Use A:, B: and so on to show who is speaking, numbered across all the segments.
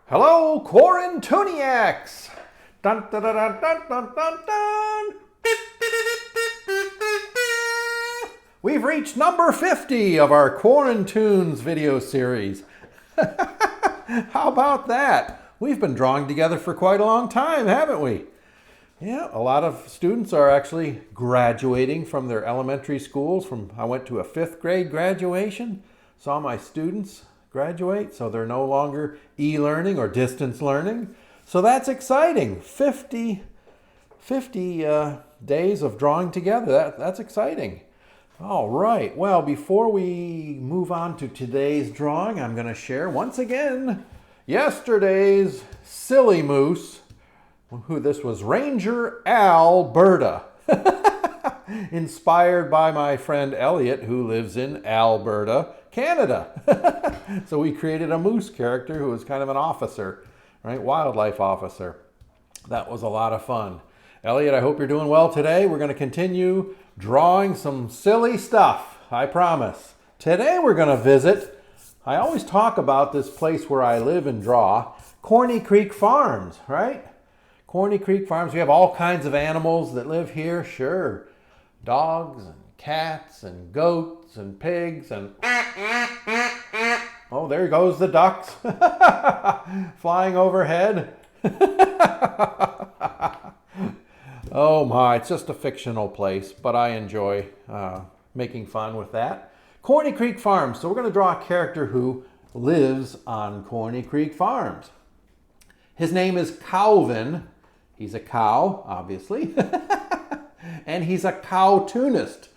A: Hello, Quarantuniacs! Dun, dun, dun, dun, dun, dun, dun, dun. We've reached number 50 of our Quarantunes video series. How about that? We've been drawing together for quite a long time, haven't we? Yeah, a lot of students are actually graduating from their elementary schools. I went to a 5th grade graduation, saw my students graduate, so they're no longer e-learning or distance learning. So that's exciting. 50 days of drawing together. That's exciting. All right, well, before we move on to today's drawing, I'm going to share once again yesterday's Silly Moose. This was Ranger Alberta, inspired by my friend Elliot, who lives in Alberta, Canada. So we created a moose character who was kind of an officer, right? Wildlife officer. That was a lot of fun. Elliot, I hope you're doing well today. We're going to continue drawing some silly stuff, I promise. Today we're going to visit, I always talk about this place where I live and draw, Corny Creek Farms, right? Corny Creek Farms, we have all kinds of animals that live here, sure. Dogs and cats and goats and pigs and... Oh, there goes the ducks flying overhead. Oh my, it's just a fictional place, but I enjoy making fun with that. Corny Creek Farms, so we're going to draw a character who lives on Corny Creek Farms. His name is Cowvin. He's a cow, obviously. And he's a cowtoonist.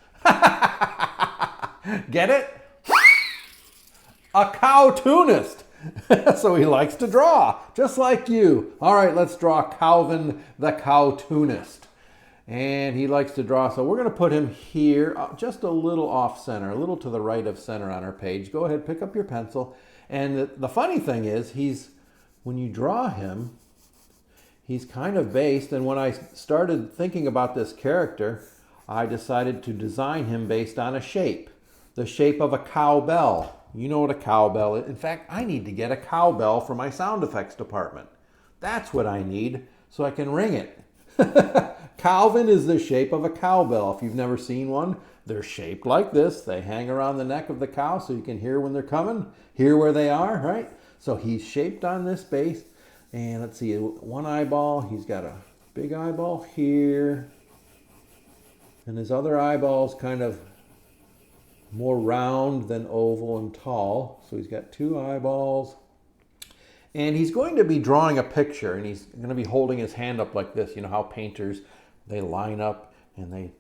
A: Get it? A cowtoonist. So he likes to draw, just like you. All right, let's draw Cowvin the COWtoonist. And he likes to draw, so we're going to put him here, just a little off center, a little to the right of center on our page. Go ahead, pick up your pencil. And the funny thing is, when you draw him, he's kind of based, and when I started thinking about this character, I decided to design him based on a shape. The shape of a cowbell. You know what a cowbell is. In fact, I need to get a cowbell for my sound effects department. That's what I need, so I can ring it. Cowvin is the shape of a cowbell. If you've never seen one, they're shaped like this. They hang around the neck of the cow so you can hear when they're coming, hear where they are, right? So he's shaped on this base. And let's see, one eyeball, he's got a big eyeball here. And his other eyeball's kind of more round than oval and tall. So he's got 2 eyeballs. And he's going to be drawing a picture, and he's going to be holding his hand up like this. You know how painters, they line up and they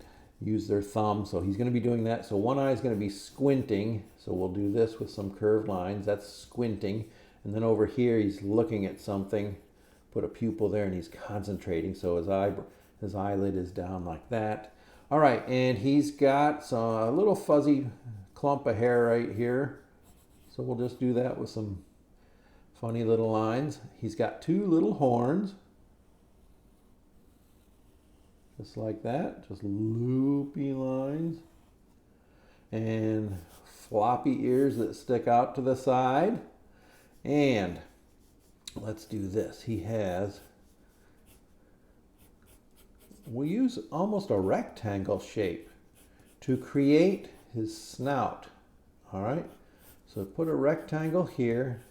A: use their thumb. So he's going to be doing that. So one eye is going to be squinting. So we'll do this with some curved lines. That's squinting. And then over here, he's looking at something, put a pupil there, and he's concentrating. So his eyelid is down like that. All right, and he's got a little fuzzy clump of hair right here. So we'll just do that with some funny little lines. He's got 2 little horns, just like that, just loopy lines. And floppy ears that stick out to the side. And let's do this. We use almost a rectangle shape to create his snout. All right, so put a rectangle here.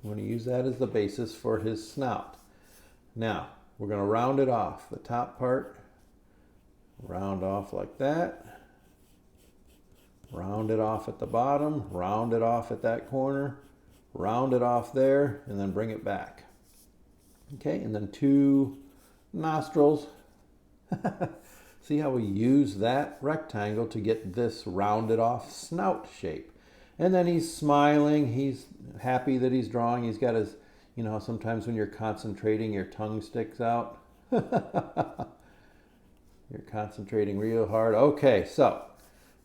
A: I'm going to use that as the basis for his snout. Now, we're going to round it off. The top part, round off like that. Round it off at the bottom, round it off at that corner, round it off there, and then bring it back. Okay, and then 2 nostrils. See how we use that rectangle to get this rounded off snout shape. And then he's smiling, he's happy that he's drawing. He's got his, sometimes when you're concentrating, your tongue sticks out. You're concentrating real hard. Okay, so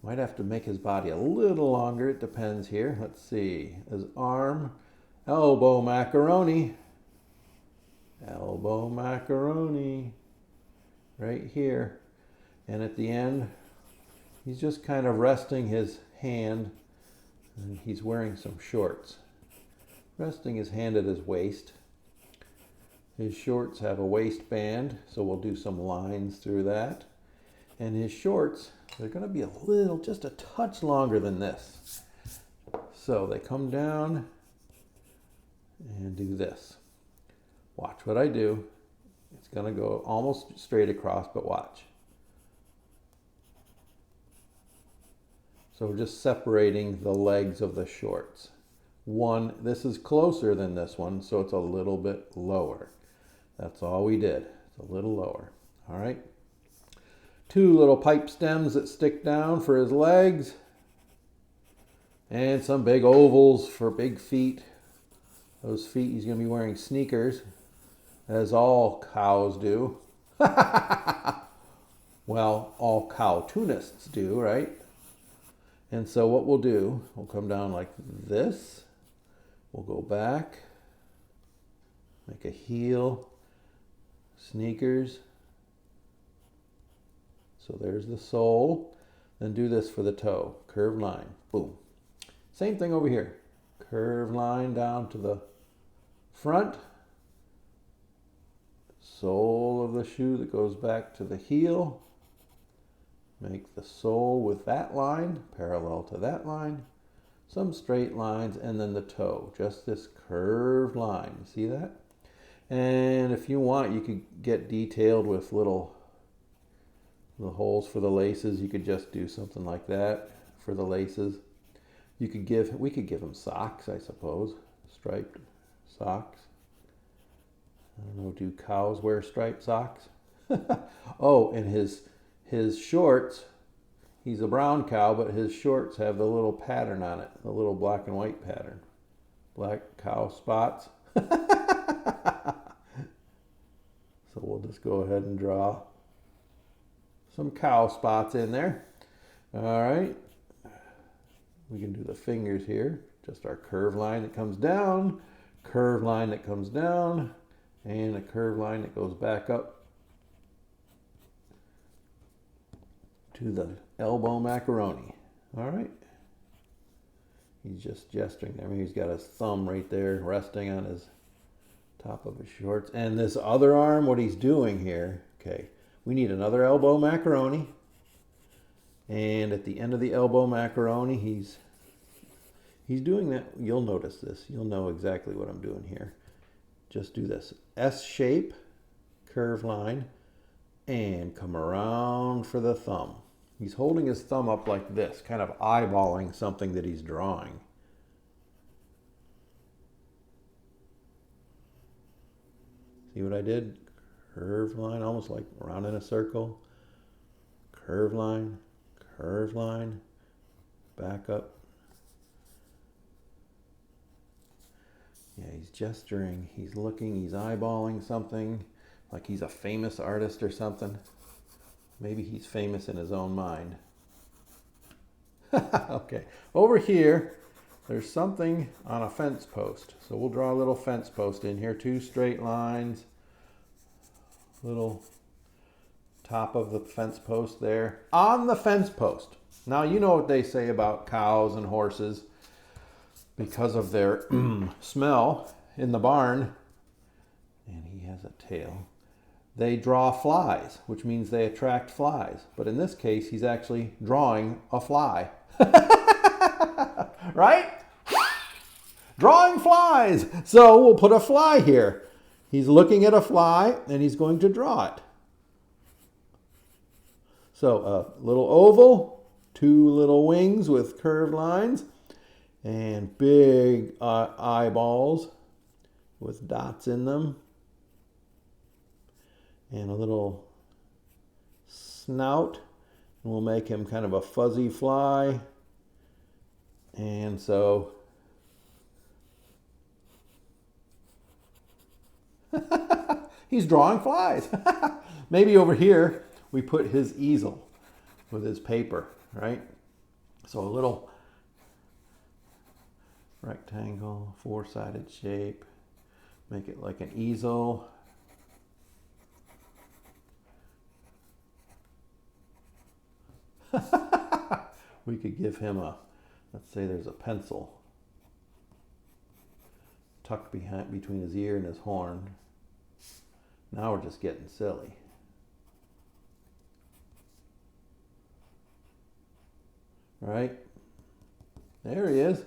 A: might have to make his body a little longer. It depends here. Let's see. His arm, elbow macaroni. Elbow macaroni. Right here. And at the end, he's just kind of resting his hand, and he's wearing some shorts. resting his hand at his waist. His shorts have a waistband, so we'll do some lines through that. And his shorts, they're going to be a little, just a touch longer than this. So they come down and do this. Watch what I do. It's going to go almost straight across, but watch. So we're just separating the legs of the shorts. One, this is closer than this one, so it's a little bit lower. That's all we did. It's a little lower. All right. 2 little pipe stems that stick down for his legs. And some big ovals for big feet. Those feet, he's going to be wearing sneakers, as all cows do. Well, all cowtoonists do, right? And so what we'll do, we'll come down like this. We'll go back, make a heel, sneakers. So there's the sole. Then do this for the toe, curved line, boom. Same thing over here. Curved line down to the front. Sole of the shoe that goes back to the heel. Make the sole with that line, parallel to that line. Some straight lines, and then the toe. Just this curved line. You see that? And if you want, you could get detailed with little holes for the laces. You could just do something like that for the laces. We could give him socks, I suppose. Striped socks. I don't know, do cows wear striped socks? Oh, and his shorts, he's a brown cow, but his shorts have the little pattern on it, the little black and white pattern. Black cow spots. So we'll just go ahead and draw some cow spots in there. All right. We can do the fingers here. Just our curved line that comes down, curved line that comes down, and a curved line that goes back up to the elbow macaroni. All right. He's just gesturing there. I mean, he's got his thumb right there resting on his top of his shorts. And this other arm, what he's doing here, okay, we need another elbow macaroni. And at the end of the elbow macaroni, he's doing that. You'll notice this. You'll know exactly what I'm doing here. Just do this S shape, curved line, and come around for the thumb. He's holding his thumb up like this, kind of eyeballing something that he's drawing. See what I did? Curved line, almost like around in a circle. Curved line, back up. Yeah, he's gesturing, he's looking, he's eyeballing something, like he's a famous artist or something. Maybe he's famous in his own mind. Okay, over here, there's something on a fence post. So we'll draw a little fence post in here, 2 straight lines, little top of the fence post there. On the fence post. Now, you know what they say about cows and horses because of their smell in the barn. And he has a tail. They draw flies, which means they attract flies. But in this case, he's actually drawing a fly. Right? Drawing flies. So we'll put a fly here. He's looking at a fly and he's going to draw it. So a little oval, 2 little wings with curved lines, and big eyeballs with dots in them, and a little snout. And we'll make him kind of a fuzzy fly. And so he's drawing flies. Maybe over here we put his easel with his paper, right? So a little rectangle, 4-sided shape. Make it like an easel. We could give him a, let's say there's a pencil. tucked behind between his ear and his horn. Now we're just getting silly. Right? There he is.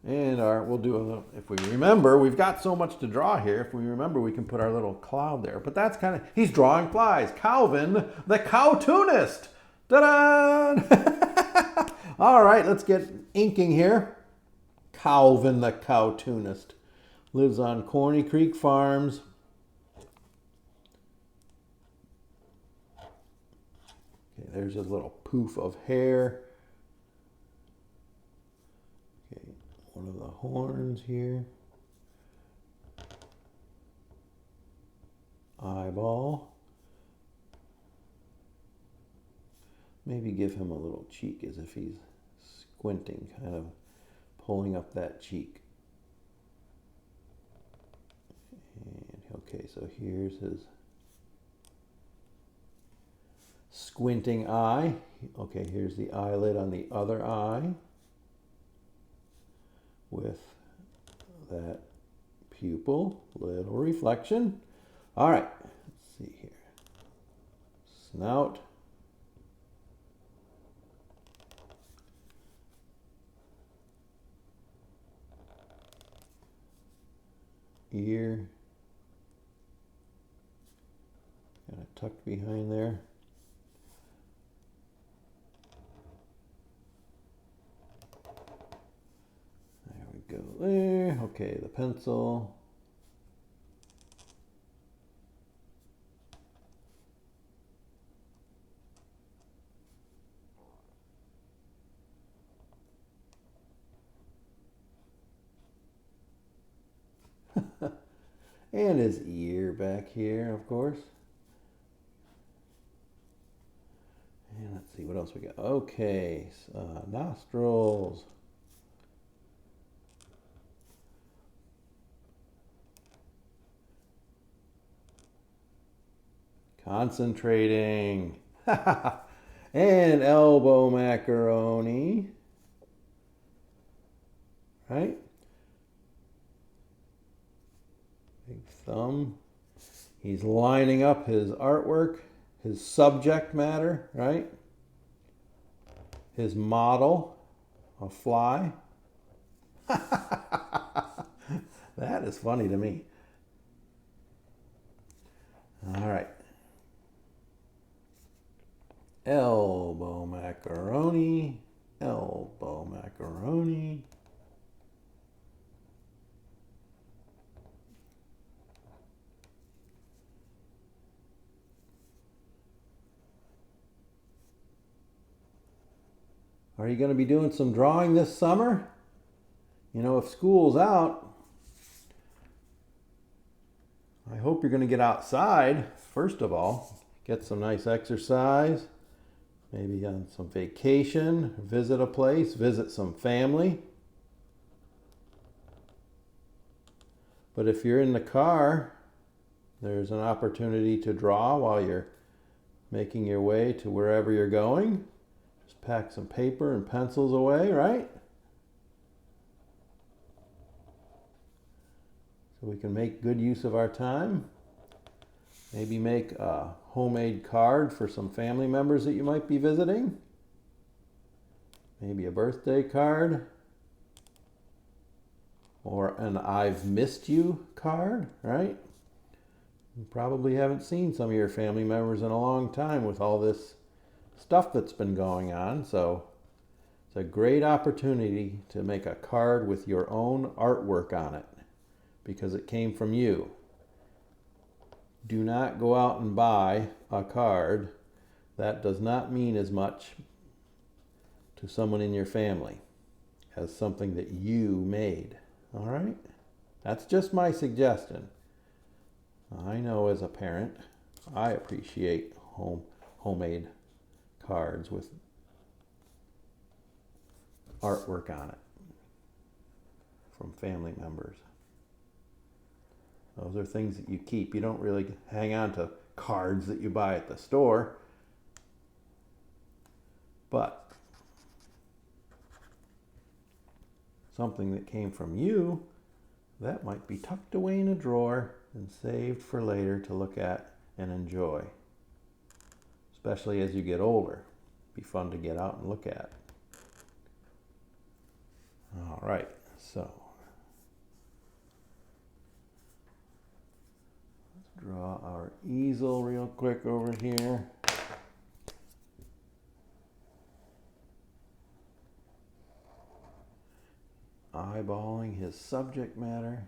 A: And we'll do a little, if we remember, we've got so much to draw here. If we remember, we can put our little cloud there. But that's kind of, he's drawing flies. Cowvin the COWtoonist. Ta-da! All right, let's get inking here. Cowvin the COWtoonist. Lives on Corny Creek Farms. Okay, there's his little poof of hair. One of the horns here. Eyeball. Maybe give him a little cheek as if he's squinting, kind of pulling up that cheek. And okay, so here's his squinting eye. Okay, here's the eyelid on the other eye, with that pupil, little reflection. All right, let's see here. Snout. Ear. Kind of tucked behind there. Go there. Okay, the pencil. And his ear back here, of course. And let's see what else we got. Okay, nostrils. Concentrating. And elbow macaroni. Right? Big thumb. He's lining up his artwork, his subject matter, right? His model, a fly. That is funny to me. All right. Elbow macaroni, elbow macaroni. Are you going to be doing some drawing this summer? You know, if school's out, I hope you're going to get outside, first of all. Get some nice exercise. Maybe on some vacation, visit a place, visit some family. But if you're in the car, there's an opportunity to draw while you're making your way to wherever you're going. Just pack some paper and pencils away, right? So we can make good use of our time. Maybe make a homemade card for some family members that you might be visiting. Maybe a birthday card. Or an I've missed you card, right? You probably haven't seen some of your family members in a long time with all this stuff that's been going on. So it's a great opportunity to make a card with your own artwork on it because it came from you. Do not go out and buy a card. That does not mean as much to someone in your family as something that you made. All right? That's just my suggestion. I know as a parent, I appreciate homemade cards with artwork on it from family members. Those are things that you keep. You don't really hang on to cards that you buy at the store. But something that came from you, that might be tucked away in a drawer and saved for later to look at and enjoy. Especially as you get older. Be fun to get out and look at. All right, so let's draw our easel real quick over here. Eyeballing his subject matter.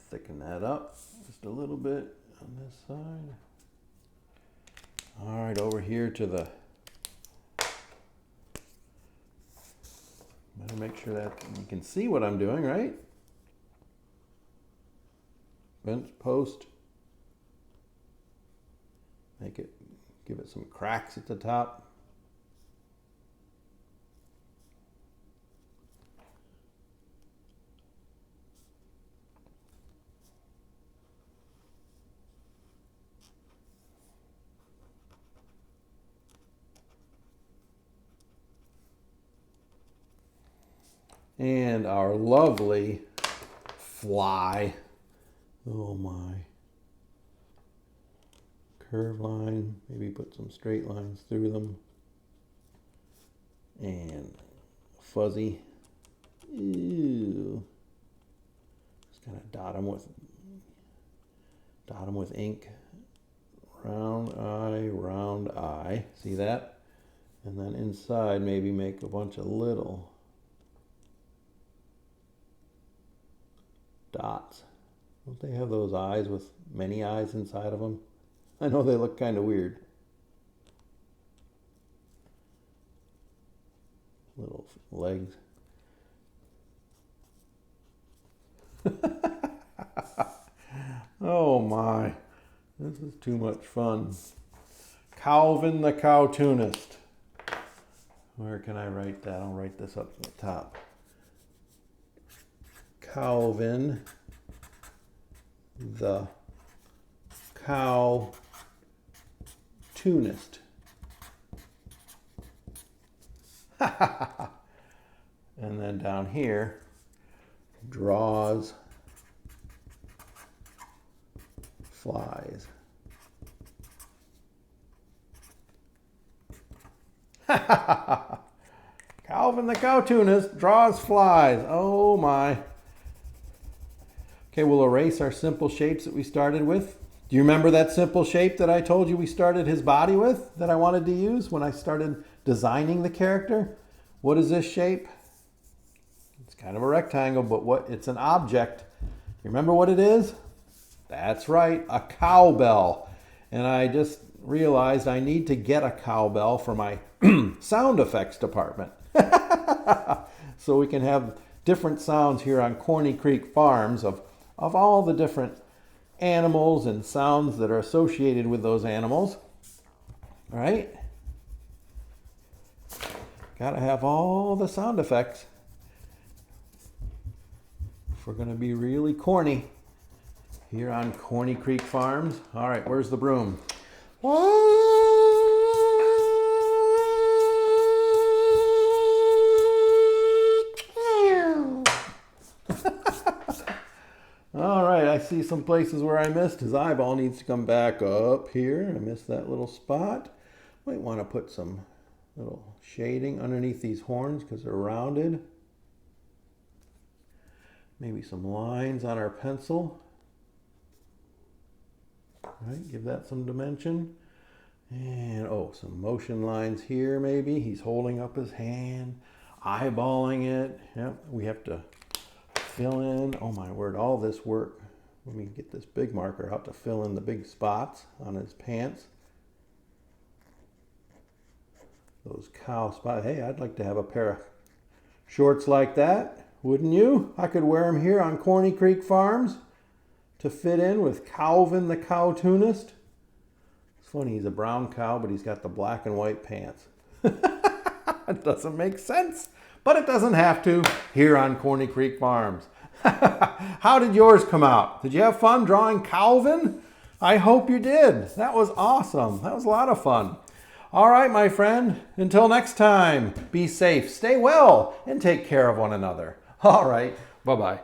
A: Thicken that up just a little bit on this side. All right, over here to the, better make sure that you can see what I'm doing, right? Fence post. Make it, give it some cracks at the top. And our lovely fly. Oh my. Curve line, maybe put some straight lines through them. And fuzzy. Ew. Just kind of dot them with ink. Round eye. See that? And then inside maybe make a bunch of little dots. Don't they have those eyes with many eyes inside of them? I know they look kind of weird. Little legs. Oh my, this is too much fun. Cowvin the COWtoonist. Where can I write that? I'll write this up at the top. Cowvin the COWtoonist. And then down here, draws flies. Cowvin the COWtoonist draws flies. Oh my. Okay, we'll erase our simple shapes that we started with. Do you remember that simple shape that I told you we started his body with, that I wanted to use when I started designing the character? What is this shape? It's kind of a rectangle, but it's an object. You remember what it is? That's right, a cowbell. And I just realized I need to get a cowbell for my sound effects department. So we can have different sounds here on Corny Creek Farms of all the different animals and sounds that are associated with those animals. All right? Gotta have all the sound effects if we're gonna be really corny here on Corny Creek Farms. All right, where's the broom? All right, I see some places where I missed. His eyeball needs to come back up here. I missed that little spot. Might want to put some little shading underneath these horns because they're rounded. Maybe some lines on our pencil. All right, give that some dimension. And oh, some motion lines here maybe. He's holding up his hand, eyeballing it. Yep, we have to fill in, oh my word, all this work. Let me get this big marker out to fill in the big spots on his pants. Those cow spots. Hey, I'd like to have a pair of shorts like that, wouldn't you? I could wear them here on Corny Creek Farms to fit in with Cowvin the COWtoonist. It's funny, he's a brown cow, but he's got the black and white pants. It doesn't make sense, but it doesn't have to here on Corny Creek Farms. How did yours come out? Did you have fun drawing Cowvin? I hope you did. That was awesome. That was a lot of fun. All right, my friend, until next time, be safe, stay well, and take care of one another. All right, bye-bye.